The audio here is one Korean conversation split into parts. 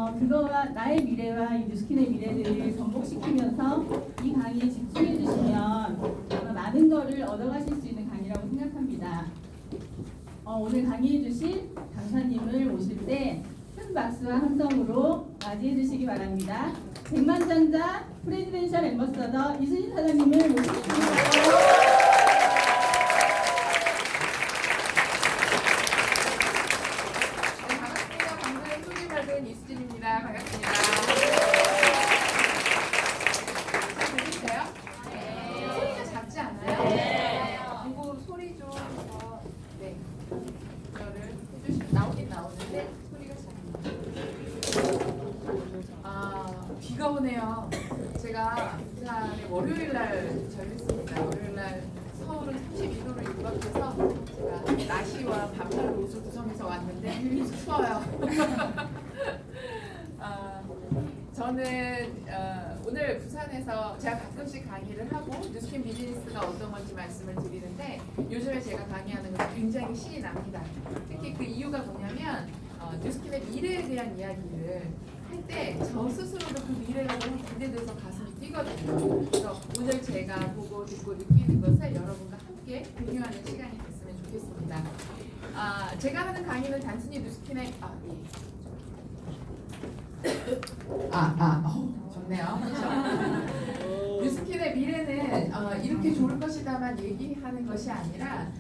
그거와 나의 미래와 이 뉴스킨의 미래를 접목시키면서 이 강의에 집중해 주시면 아마 많은 거를 얻어가실 수 있는 강의라고 생각합니다. 오늘 강의해 주신 강사님을 모실 때 큰 박수와 함성으로 맞이해 주시기 바랍니다. 백만장자 프레지덴셜 앰버서더 이순신 사장님을 모시겠습니다. 이수진입니다. 반갑습니다. 잘 들리세요? 네. 소리가 작지 않아요? 네. 그리고 소리 좀 더, 네. 조절을 해주시면 나오긴 나오는데 소리가 작네요. 비가 오네요. 제가 부산에 월요일날 전했습니다. 월요일날 서울은 32도를 육박해서 제가 나시와 반팔 옷을 구성해서 왔는데 추워요. 저는 오늘 부산에서 제가 가끔씩 강의를 하고 뉴스킨 비즈니스가 어떤 건지 말씀을 드리는데 요즘에 제가 강의하는 건 굉장히 신이 납니다. 특히 그 이유가 뭐냐면 뉴스킨의 미래에 대한 이야기를 할 때 저 스스로도 그 미래가 너무 기대돼서 가슴이 뛰거든요. 그래서 오늘 제가 보고 듣고 느끼는 것을 여러분과 함께 공유하는 시간이 됐으면 좋겠습니다. 제가 하는 강의는 단순히 뉴스킨의 좋네요. 뉴스킨의 미래는 이렇게 좋을 것이다만 얘기하는 것이 아니라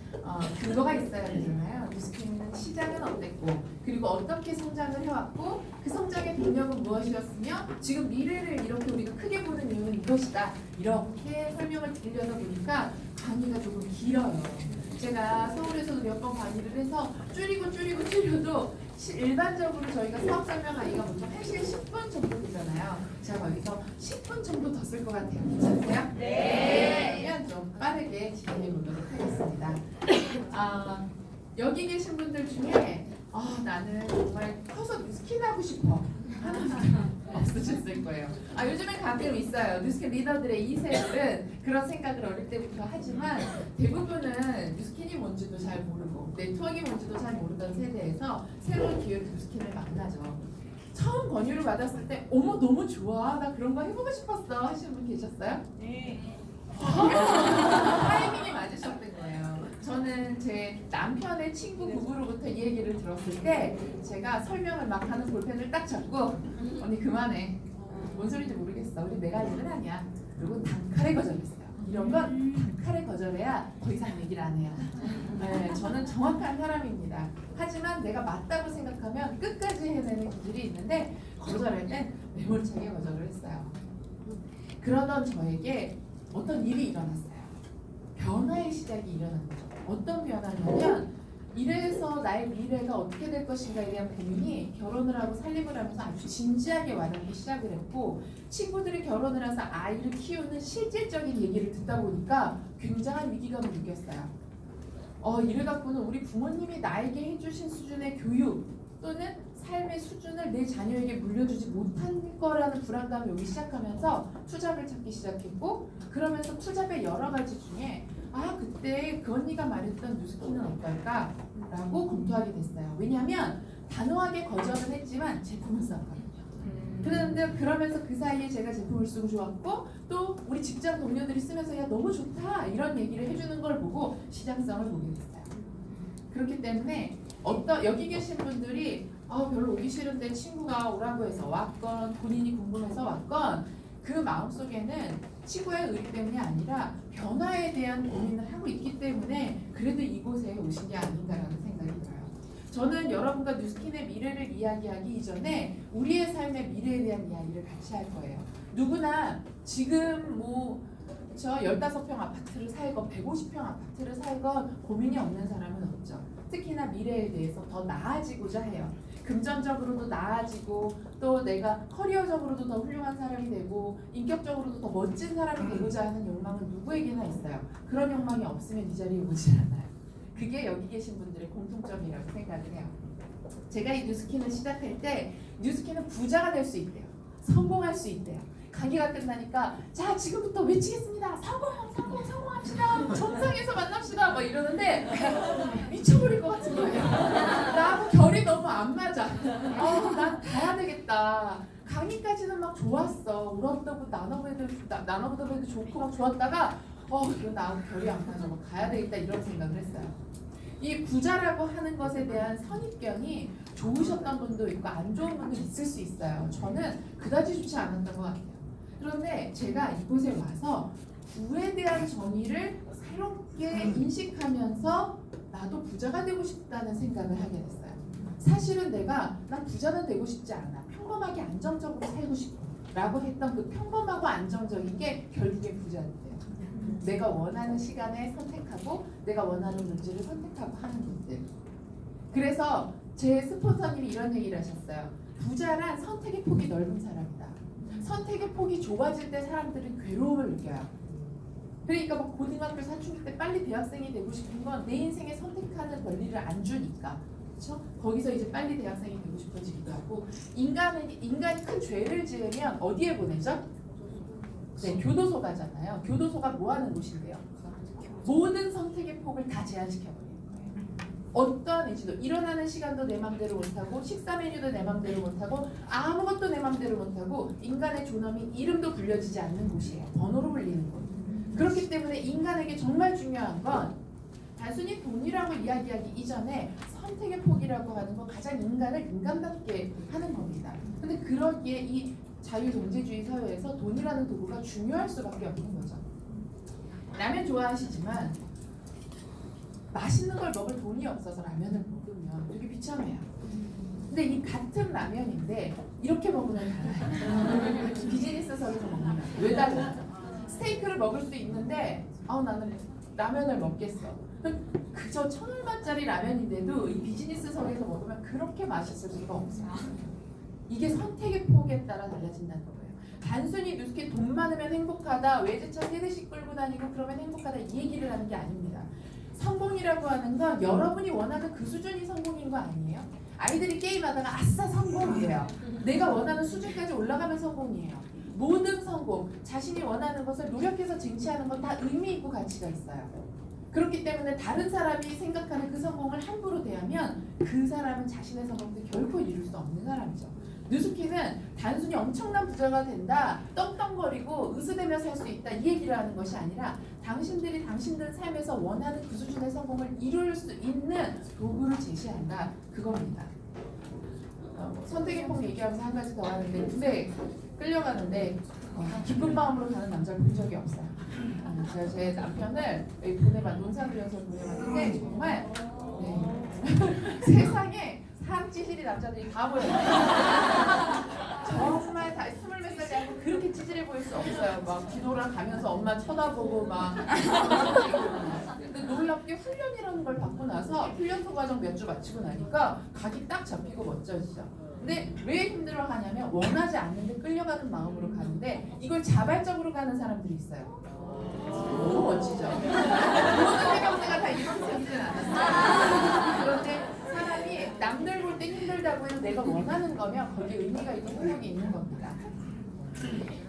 근거가 있어야 되잖아요. 뉴스킨은 시장은 어땠고 그리고 어떻게 성장을 해왔고 그 성장의 동력은 무엇이었으며 지금 미래를 이렇게 우리가 크게 보는 이유는 이것이다. 이렇게 설명을 드리려다 보니까 강의가 조금 길어요. 제가 서울에서도 몇 번 강의를 해서 줄여도 일반적으로 저희가 사업 설명하기가 보통 1시간 10분 정도 되잖아요. 제가 거기서 10분 정도 더 쓸 것 같아요. 괜찮으세요? 네. 그러면 좀 빠르게 진행해 보도록 하겠습니다. 여기 계신 분들 중에 나는 정말 커서 뉴스킨 하고 싶어 하는 분들 없으셨을 거예요. 요즘엔 가끔 있어요. 뉴스킨 리더들의 2세들은 그런 생각을 어릴 때부터 하지만 대부분은 뉴스킨이 뭔지도 잘 모르고 네트워크가 뭔지도 잘 모르던 세대에서 새로운 기회 뉴스킨을 만나죠. 처음 권유를 받았을 때 어머 너무 좋아 나 그런 거 해보고 싶었어 하시는 분 계셨어요? 네. 타이밍이 맞으셨던 거예요. 저는 제 남편의 친구 부부로부터 이 얘기를 들었을 때 제가 설명을 막 하는 볼펜을 딱 잡고 언니 그만해. 뭔 소리인지 모르겠어. 우리 메갈리는 아니야. 그리고 단칼에 거절했어요. 이런 건 단칼에 거절해야 더 이상 얘기를 안 해요. 네, 저는 정확한 사람입니다. 하지만 내가 맞다고 생각하면 끝까지 해내는 기질이 있는데 거절할 땐 매몰차게 거절을 했어요. 그러던 저에게 어떤 일이 일어났어요. 변화의 시작이 일어난 거죠. 어떤 변화냐면 이래서 나의 미래가 어떻게 될 것인가에 대한 고민이 결혼을 하고 살림을 하면서 아주 진지하게 와닿기 시작을 했고 친구들이 결혼을 해서 아이를 키우는 실질적인 얘기를 듣다 보니까 굉장한 위기감을 느꼈어요. 이를 갖고는 우리 부모님이 나에게 해주신 수준의 교육 또는 삶의 수준을 내 자녀에게 물려주지 못한 거라는 불안감이 오기 시작하면서 투잡을 찾기 시작했고 그러면서 투잡의 여러 가지 중에 그때 그 언니가 말했던 뉴스킨은 어떨까? 라고 검토하게 됐어요. 왜냐하면 단호하게 거절은 했지만 제품은 썼거든요. 그런데 그러면서 그 사이에 제가 제품을 쓰고 좋았고 또 우리 직장 동료들이 쓰면서 야 너무 좋다 이런 얘기를 해주는 걸 보고 시장성을 보게 됐어요. 그렇기 때문에 여기 계신 분들이 별로 오기 싫은데 친구가 오라고 해서 왔건 본인이 궁금해서 왔건 그 마음속에는 친구의 의리 때문이 아니라 변화에 대한 고민을 하고 있기 때문에 그래도 이곳에 오신 게 아닌가라는 생각이 들어요. 저는 여러분과 뉴스킨의 미래를 이야기하기 이전에 우리의 삶의 미래에 대한 이야기를 같이 할 거예요. 누구나 지금 저 15평 아파트를 살건 150평 아파트를 살건 고민이 없는 사람은 없죠. 특히나 미래에 대해서 더 나아지고자 해요. 금전적으로도 나아지고 또 내가 커리어적으로도 더 훌륭한 사람이 되고 인격적으로도 더 멋진 사람이 되고자 하는 욕망은 누구에게나 있어요. 그런 욕망이 없으면 이 자리에 오지 않아요. 그게 여기 계신 분들의 공통점이라고 생각을 해요. 제가 이 뉴스킨을 시작할 때 뉴스킨은 부자가 될 수 있대요. 성공할 수 있대요. 강의가 끝나니까 자 지금부터 외치겠습니다. 성공합시다. 정상에서 만납시다. 막 이러는데 미쳐버릴 것 같은 거예요. 나하고 결이 너무 안 맞아. 난 가야 되겠다. 되겠다. 강의까지는 막 좋았어. 울었다고 나눠보다도 좋고 막 좋았다가 이거 나 결이 안 맞아. 막 가야 되겠다 이런 생각을 했어요. 이 부자라고 하는 것에 대한 선입견이 좋으셨던 분도 있고 안 좋은 분도 있을 수 있어요. 저는 그다지 좋지 않았던 것 같아요. 그런데 제가 이곳에 와서 부에 대한 정의를 새롭게 인식하면서 나도 부자가 되고 싶다는 생각을 하게 됐어요. 사실은 난 부자는 되고 싶지 않아. 평범하게 안정적으로 살고 싶어라고 했던 그 평범하고 안정적인 게 결국엔 부자인데요. 내가 원하는 시간에 선택하고 내가 원하는 문제를 선택하고 하는 것들. 그래서 제 스폰서님이 이런 얘기를 하셨어요. 부자란 선택의 폭이 넓은 사람이다. 선택의 폭이 좁아질 때 사람들은 괴로움을 느껴요. 그러니까 막 고등학교 사춘기 때 빨리 대학생이 되고 싶은 건 내 인생에 선택하는 권리를 안 주니까. 그렇죠? 거기서 이제 빨리 대학생이 되고 싶어지기도 하고 인간이 큰 죄를 지으면 어디에 보내죠? 네, 교도소 가잖아요. 교도소가 뭐 하는 곳인데요? 모든 선택의 폭을 다 제한시켜버리는 거예요. 어떤 의지도 일어나는 시간도 내 맘대로 못하고 식사 메뉴도 내 맘대로 못하고 아무것도 내 맘대로 못하고 인간의 존엄이 이름도 불려지지 않는 곳이에요. 번호로 불리는 곳. 그렇기 때문에 인간에게 정말 중요한 건 단순히 돈이라고 이야기하기 이전에 선택의 폭이라고 하는 건 가장 인간을 인간답게 하는 겁니다. 근데 그러기에 이 자유동제주의 사회에서 돈이라는 도구가 중요할 수밖에 없는 거죠. 라면 좋아하시지만 맛있는 걸 먹을 돈이 없어서 라면을 먹으면 되게 비참해요. 근데 이 같은 라면인데 이렇게 먹으면 달라요. 비즈니스석에서 먹으면 왜 달라요? 스테이크를 먹을 수 있는데 나는 라면을 먹겠어. 그저 1,000원짜리 라면인데도 이 비즈니스석에서 먹으면 그렇게 맛있을 수가 없어요. 이게 선택의 폭에 따라 달라진다는 거예요. 단순히 누스키 돈 많으면 행복하다, 외제차 3대씩 끌고 다니고 그러면 행복하다 이 얘기를 하는 게 아닙니다. 성공이라고 하는 건 여러분이 원하는 그 수준이 성공인 거 아니에요? 아이들이 게임하다가 아싸 성공이에요. 내가 원하는 수준까지 올라가면 성공이에요. 모든 성공, 자신이 원하는 것을 노력해서 쟁취하는 건 다 의미 있고 가치가 있어요. 그렇기 때문에 다른 사람이 생각하는 그 성공을 함부로 대하면 그 사람은 자신의 성공도 결코 이룰 수 없는 사람이죠. 누스키는 단순히 엄청난 부자가 된다, 떵떵거리고 으스대며 살 수 있다 이 얘기를 하는 것이 아니라 당신들이 당신들 삶에서 원하는 그 수준의 성공을 이룰 수 있는 도구를 제시한다 그겁니다. 선택의 폭 얘기하면서 한 가지 더 하는데 군대 끌려가는데 기쁜 마음으로 가는 남자를 본 적이 없어요. 제가 제 남편을 논산구에서 보내봤는데 정말 세상에 사람 찌질이 남자들이 다 보여요. 정말 다 20몇 살이 아니고 그렇게 찌질해 보일 수 없어요. 막 기도를 가면서 엄마 쳐다보고 막. 근데 놀랍게 훈련이라는 걸 받고 나서 훈련소 과정 몇 주 마치고 나니까 각이 딱 잡히고 멋져지죠. 근데 왜 힘들어하냐면 원하지 않는데 끌려가는 마음으로 가는데 이걸 자발적으로 가는 사람들이 있어요. 너무 멋지죠. 모든 해병대가 다 이런 생기진 않았어요. 그런데 사람이 남들 볼 때 힘들다고 해도 내가 원하는 거면 거기에 의미가 있고 행복이 있는 겁니다.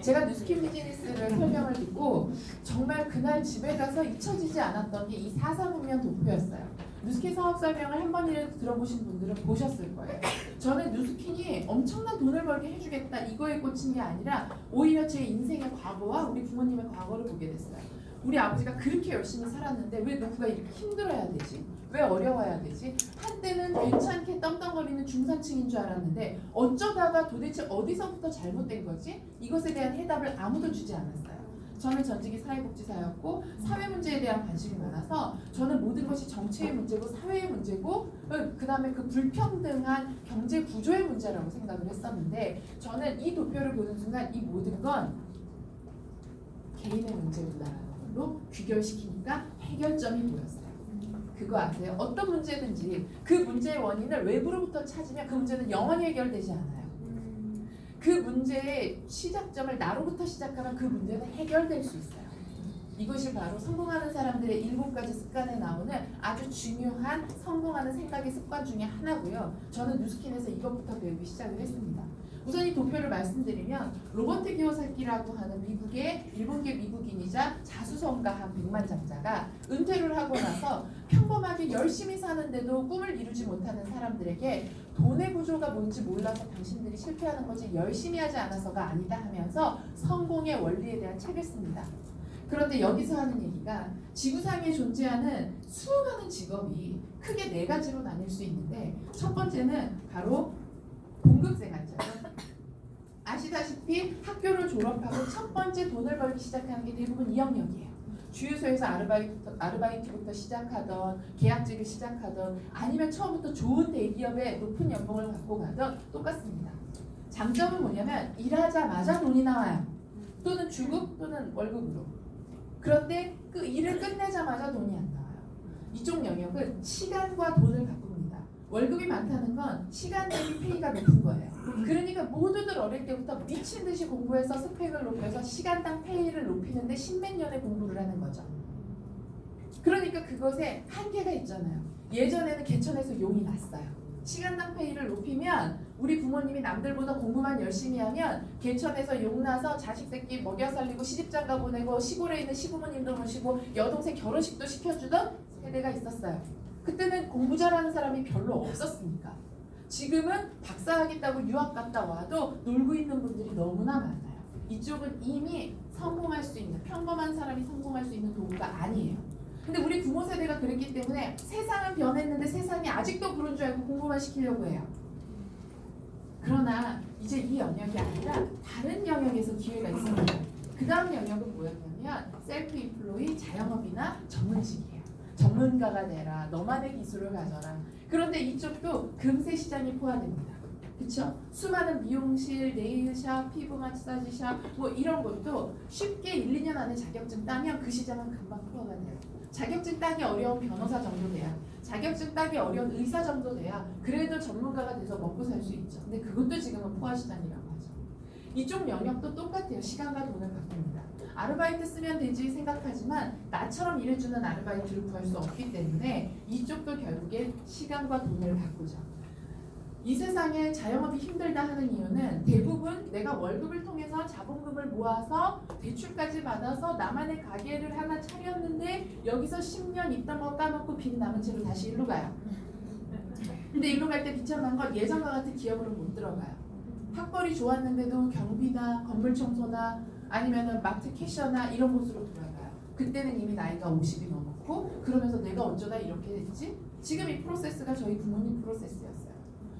제가 누스키 비즈니스를 설명을 듣고 정말 그날 집에 가서 잊혀지지 않았던 게 이 4.3면 도표였어요. 누스키 사업 설명을 한 번이라도 들어보신 분들은 보셨을 거예요. 저는 누스킨이 엄청난 돈을 벌게 해주겠다 이거에 꽂힌 게 아니라 오히려 제 인생의 과거와 우리 부모님의 과거를 보게 됐어요. 우리 아버지가 그렇게 열심히 살았는데 왜 누구가 이렇게 힘들어야 되지? 왜 어려워야 되지? 한때는 괜찮게 떵떵거리는 중산층인 줄 알았는데 어쩌다가 도대체 어디서부터 잘못된 거지? 이것에 대한 해답을 아무도 주지 않았어요. 저는 전직이 사회복지사였고 사회 문제에 대한 관심이 많아서 저는 모든 것이 정치의 문제고 사회의 문제고 그 다음에 그 불평등한 경제 구조의 문제라고 생각을 했었는데 저는 이 도표를 보는 순간 이 모든 건 개인의 문제구나라는 걸로 귀결시키니까 해결점이 보였어요. 그거 아세요? 어떤 문제든지 그 문제의 원인을 외부로부터 찾으면 그 문제는 영원히 해결되지 않아요. 그 문제의 시작점을 나로부터 시작하면 그 문제는 해결될 수 있어요. 이것이 바로 성공하는 사람들의 7가지 습관에 나오는 아주 중요한 성공하는 생각의 습관 중에 하나고요. 저는 누스킨에서 이것부터 배우기 시작을 했습니다. 우선 이 도표를 말씀드리면 로버트 기요사키라고 하는 일본계 미국인이자 자수성가한 백만장자가 은퇴를 하고 나서 평범하게 열심히 사는데도 꿈을 이루지 못하는 사람들에게 돈의 구조가 뭔지 몰라서 당신들이 실패하는 거지 열심히 하지 않아서가 아니다 하면서 성공의 원리에 대한 책을 씁니다. 그런데 여기서 하는 얘기가 지구상에 존재하는 수많은 직업이 크게 네 가지로 나뉠 수 있는데 첫 번째는 바로 공급생활자. 아시다시피 학교를 졸업하고 첫 번째 돈을 벌기 시작하는 게 대부분 이 영역이에요. 주유소에서 아르바이트부터 시작하던 계약직을 시작하던 아니면 처음부터 좋은 대기업에 높은 연봉을 갖고 가던 똑같습니다. 장점은 뭐냐면 일하자마자 돈이 나와요. 또는 주급 또는 월급으로. 그런데 그 일을 끝내자마자 돈이 안 나와요. 이쪽 영역은 시간과 돈을 바꿉니다. 월급이 많다는 건 시간 대비 페이가 높은 거예요. 그러니까 모두들 어릴 때부터 미친 듯이 공부해서 스펙을 높여서 시간당 페이를 높이는데 십몇 년의 공부를 하는 거죠. 그러니까 그것에 한계가 있잖아요. 예전에는 개천에서 용이 났어요. 시간당 페이를 높이면 우리 부모님이 남들보다 공부만 열심히 하면 개천에서 용 나서 자식 새끼 먹여 살리고 시집장가 보내고 시골에 있는 시부모님도 모시고 여동생 결혼식도 시켜주던 세대가 있었어요. 그때는 공부 잘하는 사람이 별로 없었으니까. 지금은 박사하겠다고 유학 갔다 와도 놀고 있는 분들이 너무나 많아요. 이쪽은 이미 성공할 수 있는, 평범한 사람이 성공할 수 있는 도구가 아니에요. 근데 우리 부모 세대가 그랬기 때문에 세상은 변했는데 세상이 아직도 그런 줄 알고 공부만 시키려고 해요. 그러나 이제 이 영역이 아니라 다른 영역에서 기회가 있습니다. 그 다음 영역은 뭐였냐면 셀프 인플로이, 자영업이나 전문직이에요. 전문가가 되라, 너만의 기술을 가져라. 그런데 이쪽도 금세 시장이 포화됩니다. 그렇죠? 수많은 미용실, 네일샵, 피부 마사지샵 뭐 이런 것도 쉽게 1, 2년 안에 자격증 따면 그 시장은 금방 포화가 돼요. 자격증 따기 어려운 변호사 정도 돼야, 자격증 따기 어려운 의사 정도 돼야 그래도 전문가가 돼서 먹고 살 수 있죠. 근데 그것도 지금은 포화 시장이라고 하죠. 이쪽 영역도 똑같아요. 시간과 돈을 바꿉니다. 아르바이트 쓰면 되지 생각하지만 나처럼 일해주는 아르바이트를 구할 수 없기 때문에 이쪽도 결국에 시간과 돈을 바꾸죠. 이 세상에 자영업이 힘들다 하는 이유는 대부분 내가 월급을 통해서 자본금을 모아서 대출까지 받아서 나만의 가게를 하나 차렸는데 여기서 10년 있던 거 까먹고 빚 남은 채로 다시 일로 가요. 근데 일로 갈 때 비참한 건 예전과 같은 기업으로 못 들어가요. 학벌이 좋았는데도 경비나 건물 청소나 아니면은 마트 캐셔나 이런 곳으로 들어가요. 그때는 이미 나이가 50이 넘었고 그러면서 내가 어쩌다 이렇게 됐지? 지금 이 프로세스가 저희 부모님 프로세스였어요.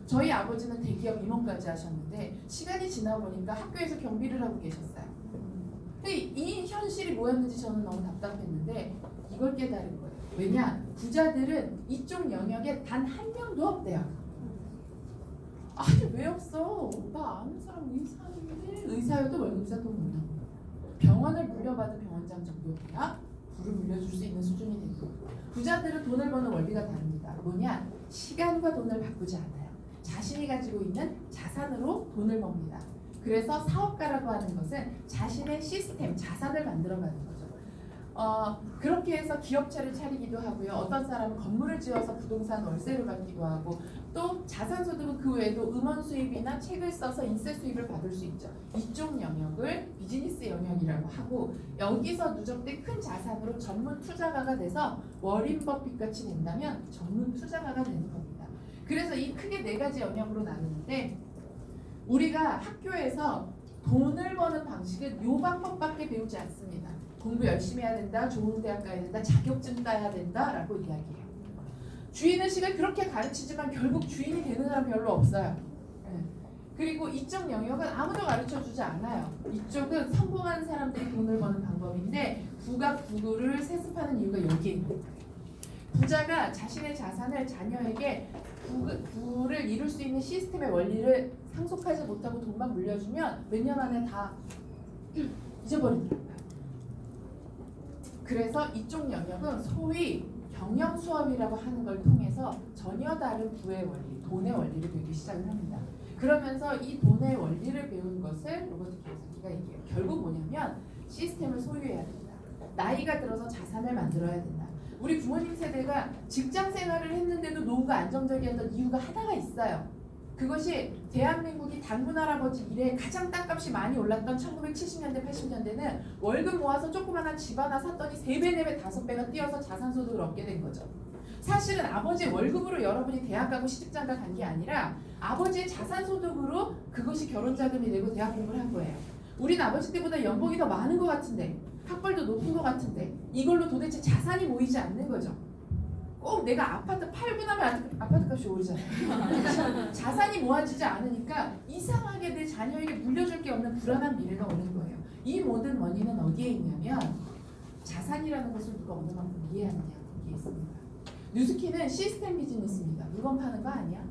저희 아버지는 대기업 임원까지 하셨는데 시간이 지나 보니까 학교에서 경비를 하고 계셨어요. 근데 이 현실이 뭐였는지 저는 너무 답답했는데 이걸 깨달은 거예요. 왜냐? 부자들은 이쪽 영역에 단 한 명도 없대요. 아니 왜 없어? 나 아는 사람 의사인데 의사여도 월급사 돈 못 나고 병원을 물려받은 병원장 정도 돼야 부를 물려줄 수 있는 수준이 되는 거예요. 부자들은 돈을 버는 원리가 다릅니다. 뭐냐? 시간과 돈을 바꾸지 않아요. 자신이 가지고 있는 자산으로 돈을 법니다. 그래서 사업가라고 하는 것은 자신의 시스템, 자산을 만들어가는 거죠. 그렇게 해서 기업체를 차리기도 하고요. 어떤 사람은 건물을 지어서 부동산 월세를 받기도 하고 또 자산소득은 그 외에도 음원 수입이나 책을 써서 인세 수입을 받을 수 있죠. 이쪽 영역을 비즈니스 영역이라고 하고 여기서 누적된 큰 자산으로 전문 투자가가 돼서 워린 버핏 같이 된다면 전문 투자가가 되는 겁니다. 그래서 이 크게 네 가지 영역으로 나누는데 우리가 학교에서 돈을 버는 방식은 이 방법밖에 배우지 않습니다. 공부 열심히 해야 된다, 좋은 대학 가야 된다, 자격증 따야 된다라고 이야기해요. 주인의식을 그렇게 가르치지만 결국 주인이 되는 사람 별로 없어요. 그리고 이쪽 영역은 아무도 가르쳐주지 않아요. 이쪽은 성공한 사람들이 돈을 버는 방법인데 부가부구를 세습하는 이유가 여기에 있는 거예요. 부자가 자신의 자산을 자녀에게 부를 이룰 수 있는 시스템의 원리를 상속하지 못하고 돈만 물려주면 몇 년 안에 다 잊어버린다. 그래서 이쪽 영역은 소위 경영 수업이라고 하는 걸 통해서 전혀 다른 부의 원리, 돈의 원리를 배우기 시작을 합니다. 그러면서 이 돈의 원리를 배운 것을 로버트 키오사키가 얘기해요. 결국 뭐냐면 시스템을 소유해야 된다. 나이가 들어서 자산을 만들어야 된다. 우리 부모님 세대가 직장 생활을 했는데도 노후가 안정적이었던 이유가 하나가 있어요. 그것이 대한민국이 당군 할아버지 이래 가장 땅값이 많이 올랐던 1970년대, 80년대는 월급 모아서 조그마한 집 하나 샀더니 3배, 4배, 5배가 뛰어서 자산소득을 얻게 된 거죠. 사실은 아버지 월급으로 여러분이 대학 가고 시집장가 간 게 아니라 아버지의 자산 소득으로 그것이 결혼 자금이 되고 대학 공부를 한 거예요. 우린 아버지 때보다 연봉이 더 많은 것 같은데 학벌도 높은 것 같은데 이걸로 도대체 자산이 모이지 않는 거죠. 꼭 내가 아파트 팔고 나면 아파트 값이 오르잖아요. 자산이 모아지지 않으니까 이상하게 내 자녀에게 물려줄 게 없는 불안한 미래가 오는 거예요. 이 모든 원인은 어디에 있냐면 자산이라는 것을 누가 어느 만큼 이해하느냐 거기에 있습니다. 뉴스키는 시스템 비즈니스입니다. 물건 파는 거 아니야?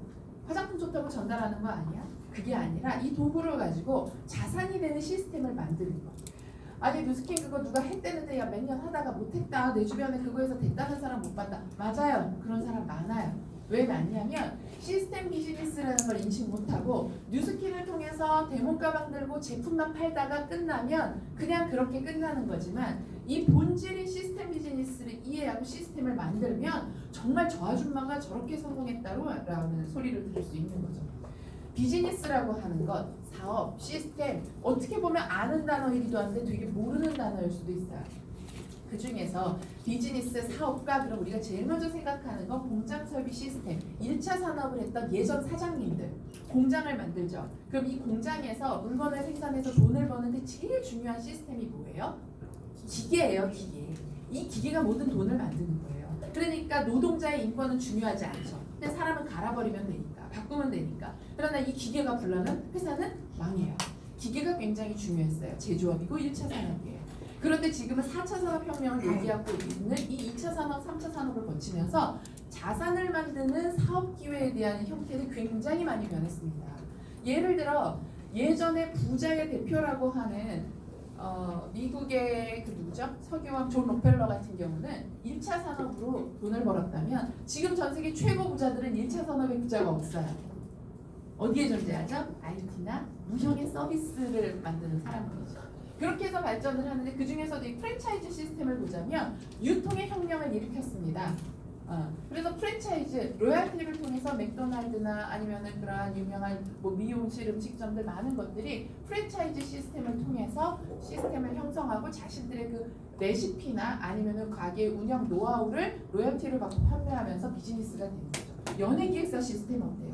화장품 좋다고 전달하는 거 아니야? 그게 아니라 이 도구를 가지고 자산이 되는 시스템을 만드는 거. 아니 뉴스킨 그거 누가 했대는데 야 몇 년 하다가 못했다. 내 주변에 그거에서 됐다는 사람 못 봤다. 맞아요. 그런 사람 많아요. 왜 많냐면 시스템 비즈니스라는 걸 인식 못하고 뉴스킨을 통해서 데모 가방 들고 제품만 팔다가 끝나면 그냥 그렇게 끝나는 거지만 이 본질인 시스템 비즈니스를 이해하고 시스템을 만들면 정말 저 아줌마가 저렇게 성공했다라는 소리를 들을 수 있는 거죠. 비즈니스라고 하는 것, 사업, 시스템 어떻게 보면 아는 단어이기도 한데 되게 모르는 단어일 수도 있어요. 그 중에서 비즈니스, 사업가 그럼 우리가 제일 먼저 생각하는 건 공장 설비 시스템. 1차 산업을 했던 예전 사장님들 공장을 만들죠. 그럼 이 공장에서 물건을 생산해서 돈을 버는데 제일 중요한 시스템이 뭐예요? 기계예요, 기계. 이 기계가 모든 돈을 만드는 거예요. 그러니까 노동자의 인권은 중요하지 않죠. 근데 사람은 갈아버리면 되니까, 바꾸면 되니까. 그러나 이 기계가 불나면 회사는 망해요. 기계가 굉장히 중요했어요. 제조업이고 1차 산업이에요. 그런데 지금은 4차 산업혁명을 얘기하고 있는 이 2차 산업, 3차 산업을 거치면서 자산을 만드는 사업 기회에 대한 형태는 굉장히 많이 변했습니다. 예를 들어 예전에 부자의 대표라고 하는 미국의 그 누구죠? 석유왕 존 록펠러 같은 경우는 1차 산업으로 돈을 벌었다면 지금 전 세계 최고 부자들은 1차 산업의 부자가 없어요. 어디에 존재하죠? IT나 무형의 서비스를 만드는 사람들이죠. 그렇게 해서 발전을 하는데 그 중에서도 이 프랜차이즈 시스템을 보자면 유통의 혁명을 일으켰습니다. 그래서 프랜차이즈 로얄티를 통해서 맥도날드나 아니면은 그러한 유명한 뭐 미용실 음식점들 많은 것들이 프랜차이즈 시스템을 통해서 시스템을 형성하고 자신들의 그 레시피나 아니면은 가게 운영 노하우를 로얄티를 받고 판매하면서 비즈니스가 되는 거죠. 연예기획사 시스템 어때요?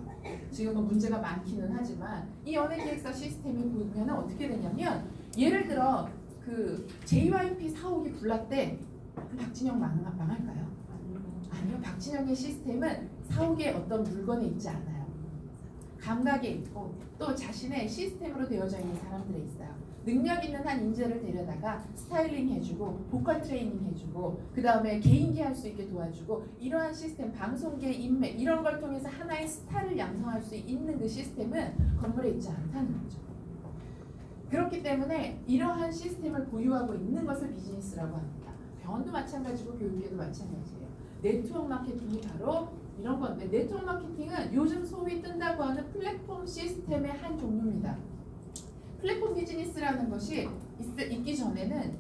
지금은 문제가 많기는 하지만 이 연예기획사 시스템이 보면은 어떻게 되냐면 예를 들어 그 JYP 사옥이 불났대. 박진영 망할까요? 아니요. 박진영의 시스템은 사옥에 어떤 물건에 있지 않아요. 감각에 있고 또 자신의 시스템으로 되어져 있는 사람들에 있어요. 능력 있는 한 인재를 데려다가 스타일링 해주고 보컬 트레이닝 해주고 그 다음에 개인기 할 수 있게 도와주고 이러한 시스템 방송계 인맥 이런 걸 통해서 하나의 스타를 양성할 수 있는 그 시스템은 건물에 있지 않다는 거죠. 그렇기 때문에 이러한 시스템을 보유하고 있는 것을 비즈니스라고 합니다. 병원도 마찬가지고 교육계도 마찬가지예요. 네트워크 마케팅이 바로 이런 건데 네트워크 마케팅은 요즘 소위 뜬다고 하는 플랫폼 시스템의 한 종류입니다. 플랫폼 비즈니스라는 것이 있기 전에는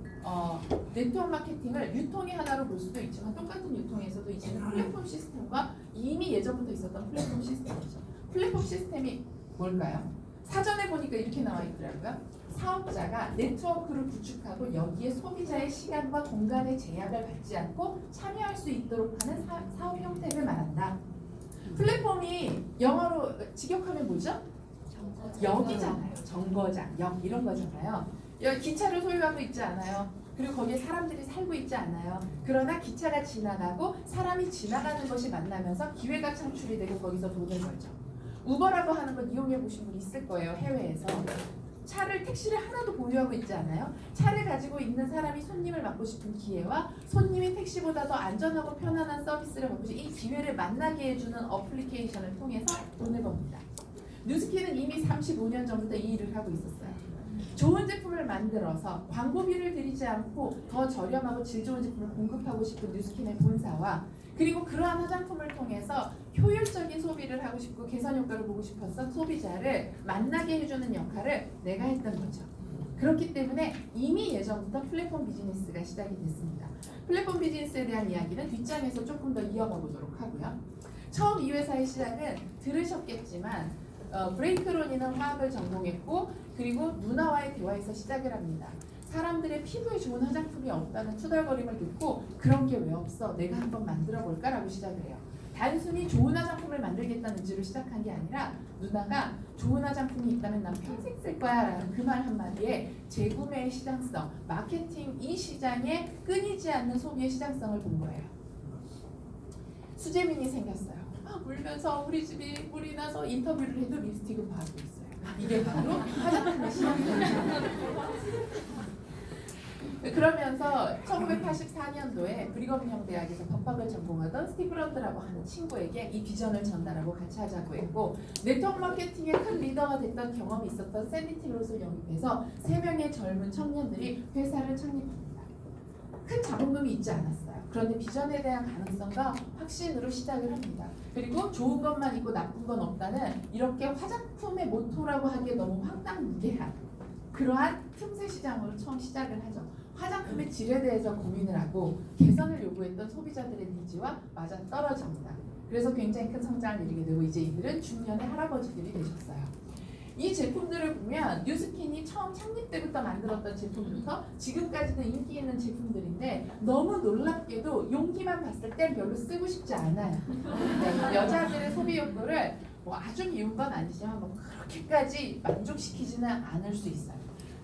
네트워크 마케팅을 유통의 하나로 볼 수도 있지만 똑같은 유통에서도 이제는 플랫폼 시스템과 이미 예전부터 있었던 플랫폼 시스템이죠. 플랫폼 시스템이 뭘까요? 사전에 보니까 이렇게 나와 있더라고요. 사업자가 네트워크를 구축하고 여기에 소비자의 시간과 공간의 제약을 받지 않고 참여할 수 있도록 하는 사업 형태를 말한다. 플랫폼이 영어로 직역하면 뭐죠? 역이잖아요. 정거장, 역 이런 거잖아요. 여기 기차를 소유하고 있지 않아요. 그리고 거기에 사람들이 살고 있지 않아요. 그러나 기차가 지나가고 사람이 지나가는 것이 만나면서 기회가 창출이 되고 거기서 돈을 벌죠. 우버라고 하는 건 이용해 보신 분 있을 거예요. 해외에서. 택시를 하나도 보유하고 있지 않아요? 차를 가지고 있는 사람이 손님을 맡고 싶은 기회와 손님이 택시보다 더 안전하고 편안한 서비스를 받고 싶은 이 기회를 만나게 해주는 어플리케이션을 통해서 돈을 법니다. 뉴스키는 이미 35년 전부터 이 일을 하고 있었어요. 좋은 제품을 만들어서 광고비를 들이지 않고 더 저렴하고 질 좋은 제품을 공급하고 싶은 뉴스킨의 본사와 그리고 그러한 화장품을 통해서 효율적인 소비를 하고 싶고 개선 효과를 보고 싶어서 소비자를 만나게 해주는 역할을 내가 했던 거죠. 그렇기 때문에 이미 예전부터 플랫폼 비즈니스가 시작이 됐습니다. 플랫폼 비즈니스에 대한 이야기는 뒷장에서 조금 더 이어가 보도록 하고요. 처음 이 회사의 시작은 들으셨겠지만 브레이크론이는 화학을 전공했고 그리고 누나와의 대화에서 시작을 합니다. 사람들의 피부에 좋은 화장품이 없다는 투덜거림을 듣고 그런 게 왜 없어? 내가 한번 만들어 볼까라고 시작을 해요. 단순히 좋은 화장품을 만들겠다는 의지로 시작한 게 아니라 누나가 좋은 화장품이 있다면 난 평생 쓸 거야 라는 그 말 한마디에 재구매의 시장성, 마케팅 이 시장에 끊이지 않는 소비의 시장성을 본 거예요. 수재민이 생겼어요. 울면서 우리 집이 물이 나서 인터뷰를 해도 립스틱은 바르고 있어요. 이게 바로 화장품의 시장성이에요. 그러면서 1984년도에 브리검영 대학에서 법학을 전공하던 스티브 런드라고 하는 친구에게 이 비전을 전달하고 같이 하자고 했고 네트워크 마케팅의 큰 리더가 됐던 경험이 있었던 샌디 틸롯을 영입해서 3명의 젊은 청년들이 회사를 창립합니다. 큰 자본금이 있지 않았어요. 그런데 비전에 대한 가능성과 확신으로 시작을 합니다. 그리고 좋은 것만 있고 나쁜 건 없다는 이렇게 화장품의 모토라고 하기에 너무 황당무계한 그러한 틈새 시장으로 처음 시작을 하죠. 화장품의 질에 대해서 고민을 하고 개선을 요구했던 소비자들의 니즈와 맞아 떨어집니다. 그래서 굉장히 큰 성장을 이루게 되고 이제 이들은 중년의 할아버지들이 되셨어요. 이 제품들을 보면 뉴스킨이 처음 창립 때부터 만들었던 제품부터 지금까지도 인기 있는 제품들인데 너무 놀랍게도 용기만 봤을 때 별로 쓰고 싶지 않아요. 네, 여자들의 소비 욕구를 뭐 아주 미운 건 아니지만 뭐 그렇게까지 만족시키지는 않을 수 있어요.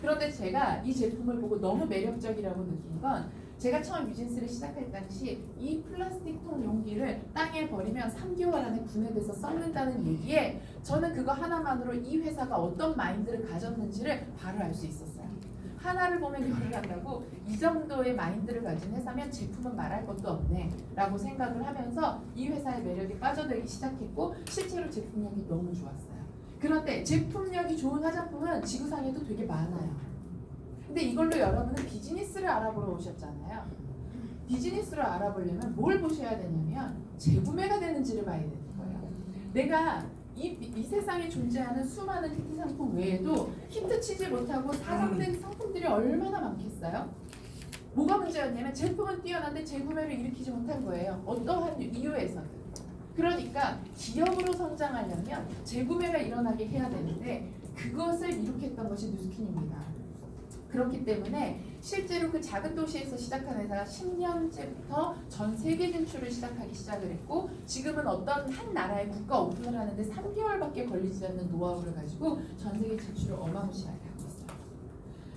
그런데 제가 이 제품을 보고 너무 매력적이라고 느낀 건 제가 처음 뮤진스를 시작할 당시 이 플라스틱 통 용기를 땅에 버리면 3개월 안에 분해돼서 썩는다는 얘기에 저는 그거 하나만으로 이 회사가 어떤 마인드를 가졌는지를 바로 알 수 있었어요. 하나를 보면 열을 한다고 이 정도의 마인드를 가진 회사면 제품은 말할 것도 없네 라고 생각을 하면서 이 회사의 매력에 빠져들기 시작했고 실제로 제품력이 너무 좋았어요. 그런데 제품력이 좋은 화장품은 지구상에도 되게 많아요. 근데 이걸로 여러분은 비즈니스를 알아보러 오셨잖아요. 비즈니스를 알아보려면 뭘 보셔야 되냐면 재구매가 되는지를 봐야 되는 거예요. 내가 이 세상에 존재하는 수많은 히트 상품 외에도 히트 치지 못하고 사장된 상품들이 얼마나 많겠어요? 뭐가 문제였냐면 제품은 뛰어난데 재구매를 일으키지 못한 거예요. 어떠한 이유에서든. 그러니까 기업으로 성장하려면 재구매가 일어나게 해야 되는데 그것을 이룩했던 것이 뉴스킨입니다. 그렇기 때문에 실제로 그 작은 도시에서 시작한 회사가 10년째부터 전 세계 진출을 시작을 했고 지금은 어떤 한 나라의 국가 오픈을 하는데 3개월밖에 걸리지 않는 노하우를 가지고 전 세계 진출을 어마무시하게 하고 있어요.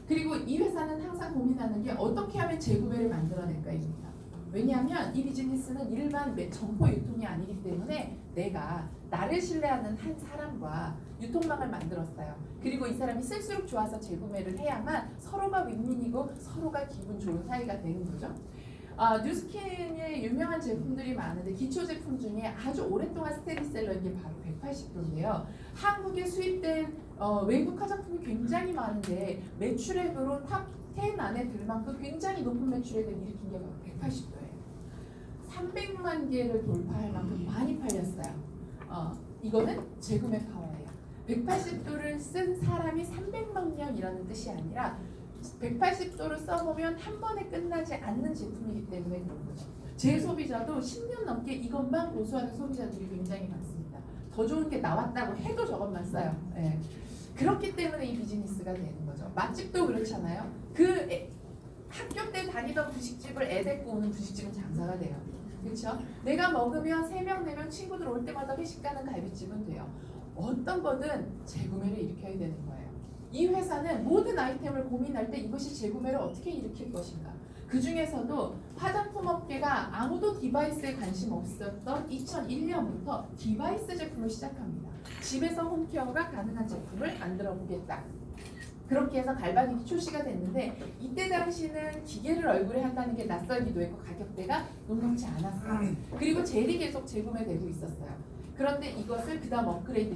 그리고 이 회사는 항상 고민하는 게 어떻게 하면 재구매를 만들어낼까입니다. 왜냐하면 이 비즈니스는 일반 점포 유통이 아니기 때문에 내가 나를 신뢰하는 한 사람과 유통망을 만들었어요. 그리고 이 사람이 쓸수록 좋아서 재구매를 해야만 서로가 윈윈이고 서로가 기분 좋은 사이가 되는 거죠. 뉴스킨의 유명한 제품들이 많은데 기초 제품 중에 아주 오랫동안 스테디셀러인 게 바로 180도인데요. 한국에 수입된 외국 화장품이 굉장히 많은데 매출액으로 탑 10 안에 들 만큼 굉장히 높은 매출액을 일으킨 게 바로 180도예요. 300만 개를 돌파할 만큼 많이 팔렸어요. 이거는 재구매 파워예요. 180도를 쓴 사람이 300만 명이라는 뜻이 아니라 180도를 써보면 한 번에 끝나지 않는 제품이기 때문에 그런 거죠. 제 소비자도 10년 넘게 이것만 고수하는 소비자들이 굉장히 많습니다. 더 좋은 게 나왔다고 해도 저것만 써요. 네. 그렇기 때문에 이 비즈니스가 되는 거죠. 맛집도 그렇잖아요. 학교 때 다니던 분식집을 애 데리고 오는 분식집은 장사가 돼요. 그렇죠? 내가 먹으면 3명, 4명 친구들 올 때마다 회식 가는 갈비집은 돼요. 어떤 거든 재구매를 일으켜야 되는 거예요. 이 회사는 모든 아이템을 고민할 때 이것이 재구매를 어떻게 일으킬 것인가. 그 중에서도 화장품 업계가 아무도 디바이스에 관심 없었던 2001년부터 디바이스 제품을 시작합니다. 집에서 홈케어가 가능한 제품을 만들어 보겠다. 그렇게 해서 갈바닉이 출시가 됐는데 이때 당시는 기계를 얼굴에 한다는 게 낯설기도 했고 가격대가 녹록지 않았어요. 그리고 젤이 계속 재구매되고 있었어요. 그런데 이것을 그 다음 업그레이드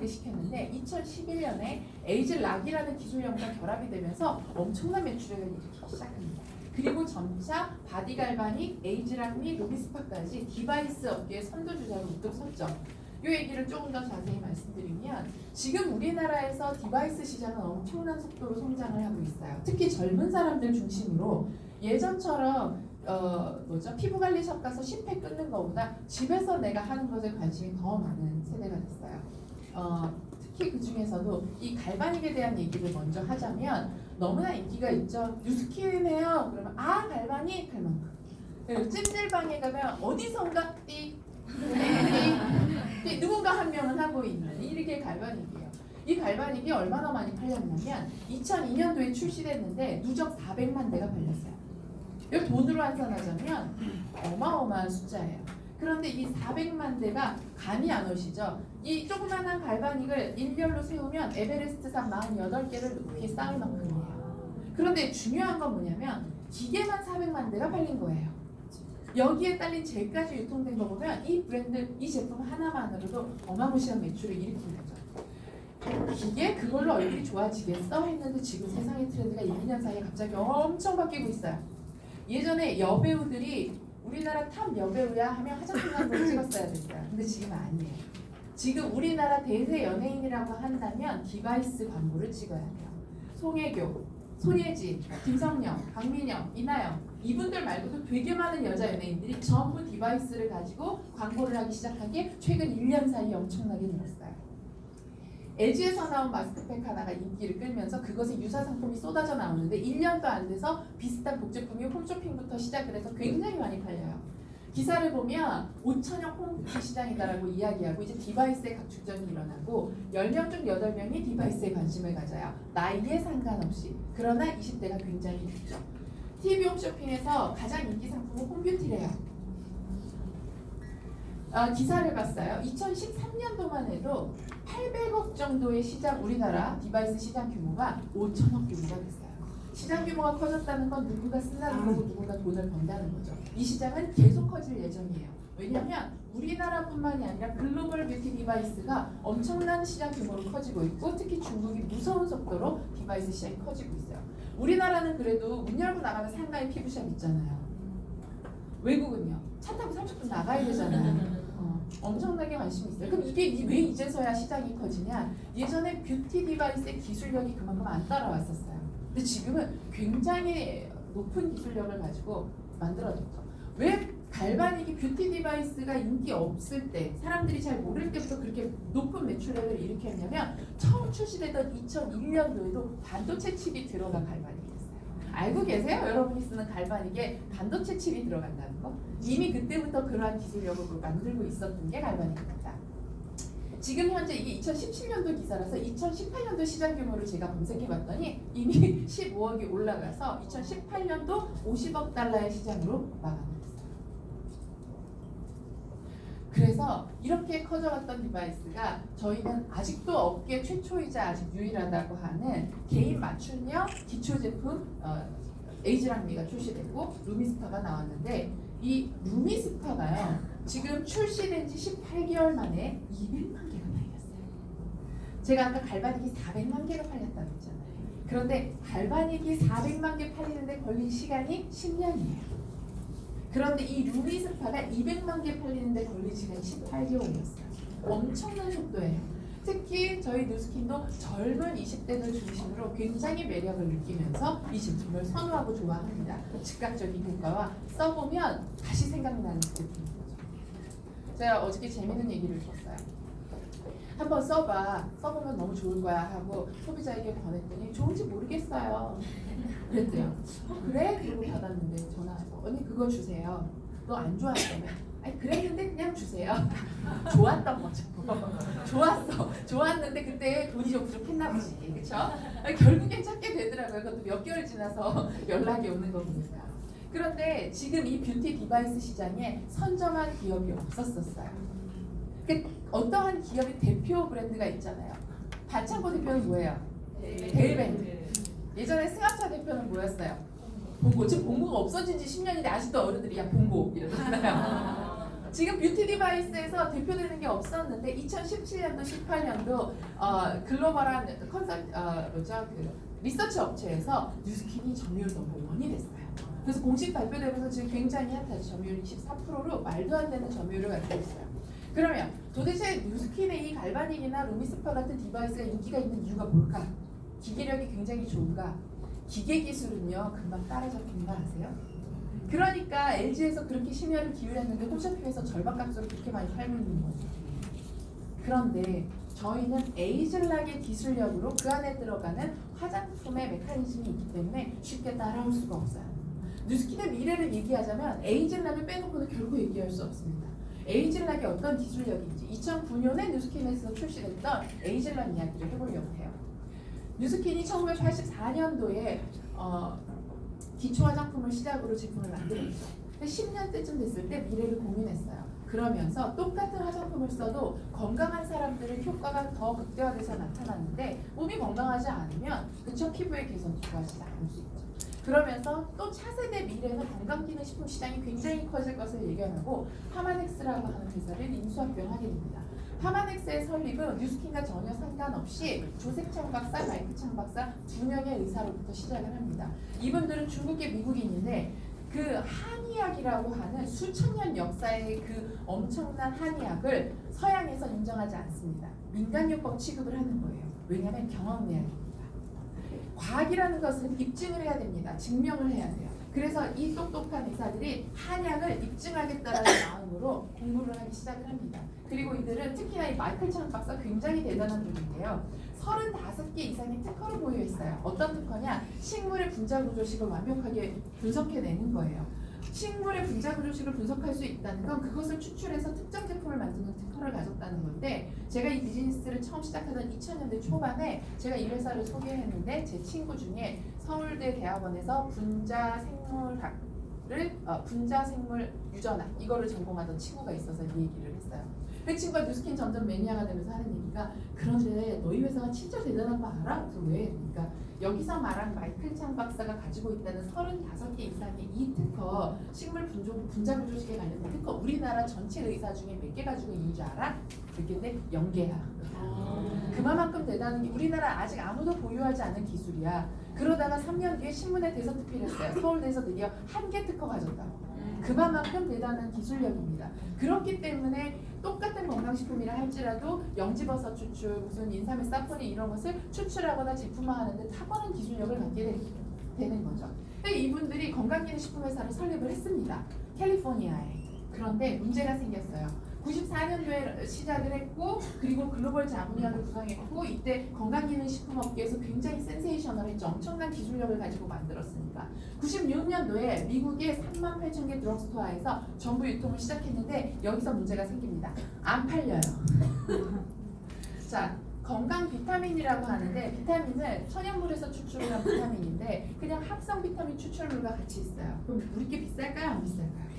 시켰는데 2011년에 에이즐락이라는 기술력과 결합이 되면서 엄청난 매출액을 일으키기 시작합니다. 그리고 점차 바디갈바닉, 에이즐락 및 루비스파까지 디바이스 업계의 선두주자로 우뚝 섰죠. 이 얘기를 조금 더 자세히 말씀드리면 지금 우리나라에서 디바이스 시장은 엄청난 속도로 성장을 하고 있어요. 특히 젊은 사람들 중심으로 예전처럼 피부관리샵 가서 10회 끊는 것보다 집에서 내가 하는 것에 관심이 더 많은 세대가 됐어요. 특히 그 중에서도 이 갈바닉에 대한 얘기를 먼저 하자면 너무나 인기가 있죠. 뉴스킨이네요. 그러면 아 갈바닉 할만큼. 찜질방에 가면 어디선가 띠 누군가 한 명은 하고 있는 이렇게 갈바닉이에요. 이 갈바닉이 얼마나 많이 팔렸냐면 2002년도에 출시됐는데 누적 400만 대가 팔렸어요. 이걸 돈으로 환산하자면 어마어마한 숫자예요. 그런데 이 400만 대가 감이 안 오시죠? 이 조그만한 갈바닉을 일렬로 세우면 에베레스트산 48개를 높이 쌓을 만큼이에요. 그런데 중요한 건 뭐냐면 기계만 400만 대가 팔린 거예요. 여기에 딸린 젤까지 유통된 거 보면 이 브랜드, 이 제품 하나만으로도 어마무시한 매출을 일으킨 거죠. 기계 그걸로 얼굴이 좋아지겠어 했는데 지금 세상의 트렌드가 1, 2년 사이에 갑자기 엄청 바뀌고 있어요. 예전에 여배우들이 우리나라 탑 여배우야 하면 화장품 광고를 찍었어야 됐어요. 근데 지금은 아니에요. 지금 우리나라 대세 연예인이라고 한다면 디바이스 광고를 찍어야 돼요. 송혜교, 손예진, 김성령, 박민영, 이나영 이분들 말고도 되게 많은 여자 연예인들이 전부 디바이스를 가지고 광고를 하기 시작한 게 최근 1년 사이에 엄청나게 늘었어요. LG에서 나온 마스크팩 하나가 인기를 끌면서 그것에 유사 상품이 쏟아져 나오는데 1년도 안 돼서 비슷한 복제품이 홈쇼핑부터 시작을 해서 굉장히 많이 팔려요. 기사를 보면 5천억 홈뷰티 시장이다라고 이야기하고 이제 디바이스의 각축전이 일어나고 10명 중 8명이 디바이스에 관심을 가져요. 나이에 상관없이. 그러나 20대가 굉장히 늦죠. TV 홈쇼핑에서 가장 인기 상품은 홈뷰티래요. 기사를 봤어요. 2013년도만 해도 800억 정도의 시장, 우리나라 디바이스 시장 규모가 5천억 규모가 됐어요. 시장 규모가 커졌다는 건 누군가 쓴다는 거고 누군가 돈을 번다는 거죠. 이 시장은 계속 커질 예정이에요. 왜냐하면 우리나라뿐만이 아니라 글로벌 뷰티 디바이스가 엄청난 시장 규모로 커지고 있고 특히 중국이 무서운 속도로 디바이스 시장이 커지고 있어요. 우리나라는 그래도 문 열고 나가면 상가에 피부샵 있잖아요. 외국은요. 차 타고 30분 나가야 되잖아요. 엄청나게 관심이 있어요. 그럼 이게 왜 이제서야 시장이 커지냐? 예전에 뷰티 디바이스의 기술력이 그만큼 안 따라왔었어요. 근데 지금은 굉장히 높은 기술력을 가지고 만들어졌죠. 왜 갈바닉이 뷰티 디바이스가 인기 없을 때 사람들이 잘 모를 때부터 그렇게 높은 매출액을 일으켰냐면 처음 출시되던 2001년도에도 반도체 칩이 들어간 갈바닉이었어요. 알고 계세요? 여러분이 쓰는 갈바닉에 반도체 칩이 들어간다는 거? 이미 그때부터 그러한 기술력을 만들고 있었던 게 갈바닉입니다. 지금 현재 이게 2017년도 기사라서 2018년도 시장 규모를 제가 검색해봤더니 이미 15억이 올라가서 2018년도 50억 달러의 시장으로 마감됐어요. 그래서 이렇게 커져갔던 디바이스가 저희는 아직도 업계 최초이자 아직 유일하다고 하는 개인 맞춤형 기초 제품 에이즈랑미가 출시됐고 루미스파가 나왔는데 이 루미스파가요 지금 출시된 지 18개월 만에 200만 개가 팔렸어요. 제가 아까 갈바닉이 400만 개가 팔렸다고 했잖아요. 그런데 갈바닉이 400만 개 팔리는데 걸린 시간이 10년이에요. 그런데 이 루미스파가 200만 개 팔리는데 걸린 시간이 18개월이었어요. 엄청난 속도예요. 특히 저희 뉴스킨도 젊은 20대들 중심으로 굉장히 매력을 느끼면서 이 제품을 선호하고 좋아합니다. 즉각적인 효과와 써보면 다시 생각나는 제품인 거죠. 제가 어저께 재밌는 얘기를 들었어요. 한번 써보면 너무 좋을 거야 하고 소비자에게 권했더니 좋은지 모르겠어요. 그랬대요. 그래? 그리고 받았는데 전화해서 언니 그거 주세요. 너 안 좋아했다며? 아니 그랬는데 그냥 주세요. 좋았던 거죠. 좋았는데 그때 돈이 좀 부족했나 보지, 그렇죠? 결국엔 찾게 되더라고요. 그것도 몇 개월 지나서 연락이 오는 거 보니까. 그런데 지금 이 뷰티 디바이스 시장에 선점한 기업이 없었어요. 어떠한 기업의 대표 브랜드가 있잖아요. 반창고 대표는 뭐예요? 데일밴드. 예전에 승합차 대표는 뭐였어요? 봉고. 지금 봉고가 없어진 지 10년인데 아직도 어른들이 야 봉고 이러잖아요. 지금 뷰티 디바이스에서 대표되는 게 없었는데 2017년도, 18년도 글로벌한 리서치 업체에서 뉴스킨이 점유율 넘버 1이 됐어요. 그래서 공식 발표되면서 지금 굉장히 핫하죠. 점유율 24%로 말도 안 되는 점유율을 갖고 있어요. 그러면 도대체 뉴스킨의 이 갈바닉이나 루미스파 같은 디바이스가 인기가 있는 이유가 뭘까? 기계력이 굉장히 좋은가? 기계 기술은요 금방 따라잡히는 거 아세요? 그러니까 LG에서 그렇게 심혈을 기울였는데 홈쇼핑에서 절반값으로 그렇게 많이 팔고 있는 거죠. 그런데 저희는 에이즐락의 기술력으로 그 안에 들어가는 화장품의 메커니즘이 있기 때문에 쉽게 따라올 수가 없어요. 뉴스킨의 미래를 얘기하자면 에이즐락을 빼놓고는 결코 얘기할 수 없습니다. 에이즐락이 어떤 기술력인지 2009년에 뉴스킨에서 출시됐던 에이즐락 이야기를 해보려고 해요. 뉴스킨이 1984년도에 기초 화장품을 시작으로 제품을 만들었죠. 10년대쯤 됐을 때 미래를 고민했어요. 그러면서 똑같은 화장품을 써도 건강한 사람들은 효과가 더 극대화돼서 나타나는데 몸이 건강하지 않으면 그쵸 피부의 개선도 좋아지지 않을 수 있죠. 그러면서 또 차세대 미래는 건강기능식품 시장이 굉장히 커질 것을 예견하고 파마넥스라고 하는 회사를 인수합병하게 됩니다. 파마넥스의 설립은 뉴스킨과 전혀 상관없이 조셉창 박사, 마이크 창 박사 두 명의 의사로부터 시작을 합니다. 이분들은 중국계 미국인인데 그 한의학이라고 하는 수천 년 역사의 그 엄청난 한의학을 서양에서 인정하지 않습니다. 민간요법 취급을 하는 거예요. 왜냐하면 경험내약입니다. 과학이라는 것은 입증을 해야 됩니다. 증명을 해야 돼요. 그래서 이 똑똑한 의사들이 한약을 입증하겠다라는 마음으로 공부를 하기 시작을 합니다. 그리고 이들은 특히나 이 마이클 창 박사 굉장히 대단한 분인데요. 35개 이상의 특허를 보유했어요. 어떤 특허냐? 식물의 분자 구조식을 완벽하게 분석해내는 거예요. 식물의 분자 구조식을 분석할 수 있다는 건 그것을 추출해서 특정 제품을 만드는 특허를 가졌다는 건데, 제가 이 비즈니스를 처음 시작하던 2000년대 초반에 제가 이 회사를 소개했는데 제 친구 중에 서울대 대학원에서 분자 생물 유전학 이거를 전공하던 친구가 있어서 이 얘기를 했어요. 그 친구가 뉴스킨 점점 매니아가 되면서 하는 얘기가, 그런데 너희 회사가 진짜 대단한 거 알아? 그래서 왜? 그러니까 여기서 말한 마이클 창 박사가 가지고 있다는 35개 이상의 이 특허, 식물 분자 구조식에 관련된 특허, 우리나라 전체 의사 중에 몇 개 가지고 있는 줄 알아? 그게 0개야. 그만큼 대단한 게 우리나라 아직 아무도 보유하지 않은 기술이야. 그러다가 3년 뒤에 신문에 대서특필을 했어요. 서울대에서 드디어 1개 특허 가졌다고. 그만큼 대단한 기술력입니다. 그렇기 때문에 똑같은 건강식품이라 할지라도 영지버섯 추출, 무슨 인삼의 사포닌 이런 것을 추출하거나 제품화하는데 탁월한 기술력을 갖게 되는 거죠. 근데 이분들이 건강기능식품 회사를 설립을 했습니다. 캘리포니아에. 그런데 문제가 생겼어요. 94년도에 시작을 했고, 그리고 글로벌 자문위원을 구성했고, 이때 건강기능식품 업계에서 굉장히 센세이셔널했죠. 엄청난 기술력을 가지고 만들었으니까. 96년도에 미국의 38,000개 드럭스토어에서 정부 유통을 시작했는데 여기서 문제가 생깁니다. 안 팔려요. 자, 건강 비타민이라고 하는데, 비타민은 천연물에서 추출을 한 비타민인데 그냥 합성 비타민 추출물과 같이 있어요. 그럼 우리께 비쌀까요? 안 비쌀까요?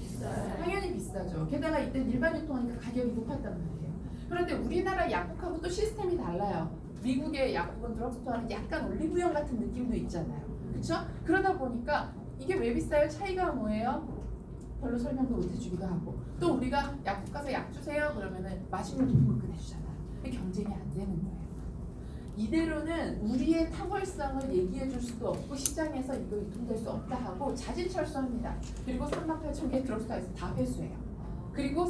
당연히 비싸죠. 게다가 이때 일반 유통하니까 가격이 높았단 말이에요. 그런데 우리나라 약국하고 또 시스템이 달라요. 미국의 약국은 드럭스토어는 약간 올리브영 같은 느낌도 있잖아요. 그렇죠? 그러다 보니까 이게 왜 비싸요? 차이가 뭐예요? 별로 설명도 못 해주기도 하고, 또 우리가 약국 가서 약 주세요 그러면은 마시면 돈 꺼내주잖아요. 경쟁이 안 되는 거예요. 이대로는 우리의 탁월성을 얘기해 줄 수도 없고 시장에서 이거 유통될 수 없다 하고 자진철수합니다. 그리고 38,000개 드럭스토어에서 다 회수해요. 그리고